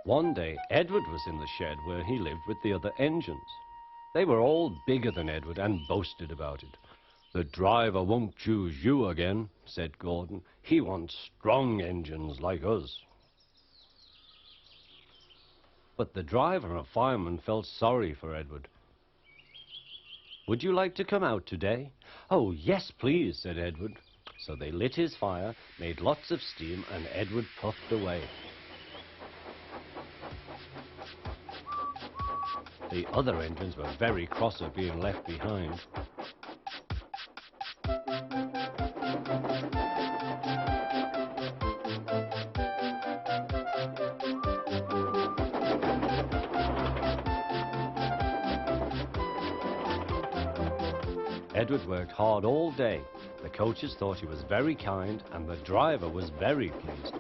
One day, Edward was in the shed where he lived with the other engines. They were all bigger than Edward and boasted about it. "The driver won't choose you again," said Gordon. "He wants strong engines like us." But the driver and fireman felt sorry for Edward. "Would you like to come out today?" "Oh, yes, please," said Edward. So they lit his fire, made lots of steam, and Edward puffed away. The other engines were very cross at being left behind. Edward worked hard all day. The coaches thought he was very kind, and the driver was very pleased.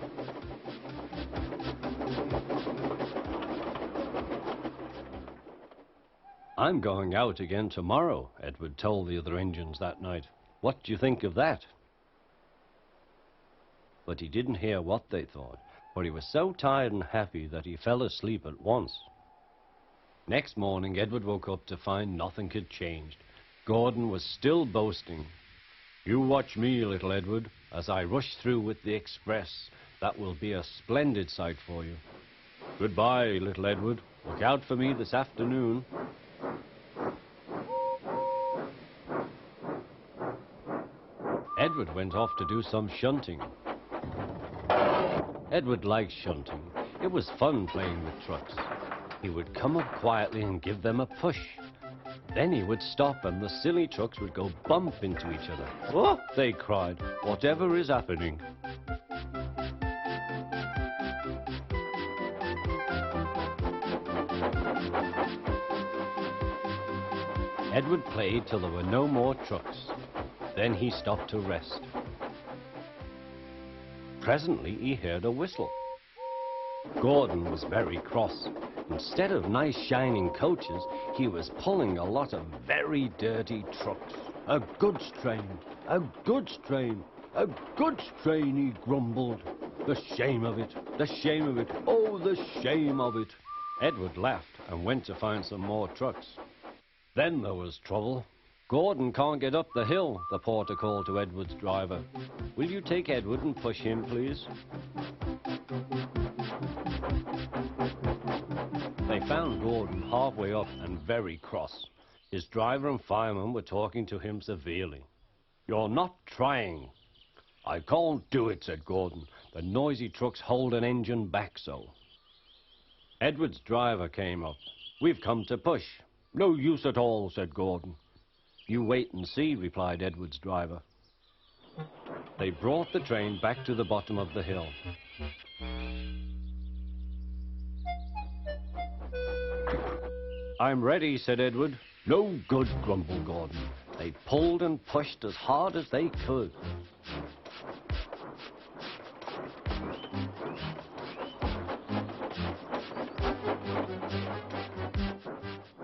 "I'm going out again tomorrow," Edward told the other engines that night. "What do you think of that?" But he didn't hear what they thought, for he was so tired and happy that he fell asleep at once. Next morning, Edward woke up to find nothing had changed. Gordon was still boasting. "You watch me, little Edward, as I rush through with the express. That will be a splendid sight for you. Goodbye, little Edward. Look out for me this afternoon." Edward went off to do some shunting. Edward liked shunting. It was fun playing with trucks. He would come up quietly and give them a push. Then he would stop and the silly trucks would go bump into each other. "Oh!" they cried. "Whatever is happening?" Edward played till there were no more trucks. Then he stopped to rest. Presently he heard a whistle. Gordon was very cross. Instead of nice shining coaches, he was pulling a lot of very dirty trucks. "A goods train, a goods train, a goods train," he grumbled. "The shame of it, the shame of it, oh, the shame of it." Edward laughed and went to find some more trucks. Then there was trouble. "Gordon can't get up the hill," the porter called to Edward's driver. "Will you take Edward and push him, please?" They found Gordon halfway up and very cross. His driver and fireman were talking to him severely. "You're not trying." "I can't do it," said Gordon. "The noisy trucks hold an engine back so." Edward's driver came up. "We've come to push." "No use at all," said Gordon. "You wait and see," replied Edward's driver. They brought the train back to the bottom of the hill. "I'm ready," said Edward. "No good," grumbled Gordon. They pulled and pushed as hard as they could.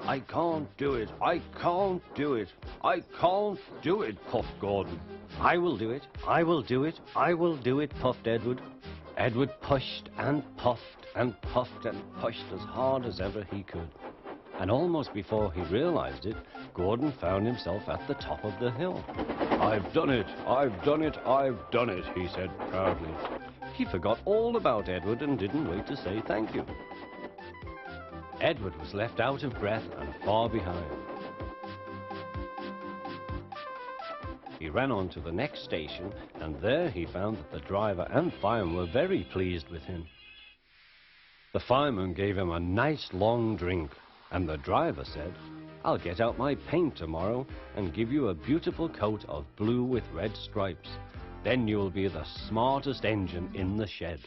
"I can't do it, I can't do it, I can't do it," puffed Gordon. "I will do it, I will do it, I will do it," puffed Edward. Edward pushed and puffed and puffed and pushed as hard as ever he could. And almost before he realized it, Gordon found himself at the top of the hill. "I've done it, I've done it, I've done it," he said proudly. He forgot all about Edward and didn't wait to say thank you. Edward was left out of breath and far behind. He ran on to the next station, and there he found that the driver and fireman were very pleased with him. The fireman gave him a nice long drink, and the driver said, "I'll get out my paint tomorrow and give you a beautiful coat of blue with red stripes. Then you'll be the smartest engine in the shed."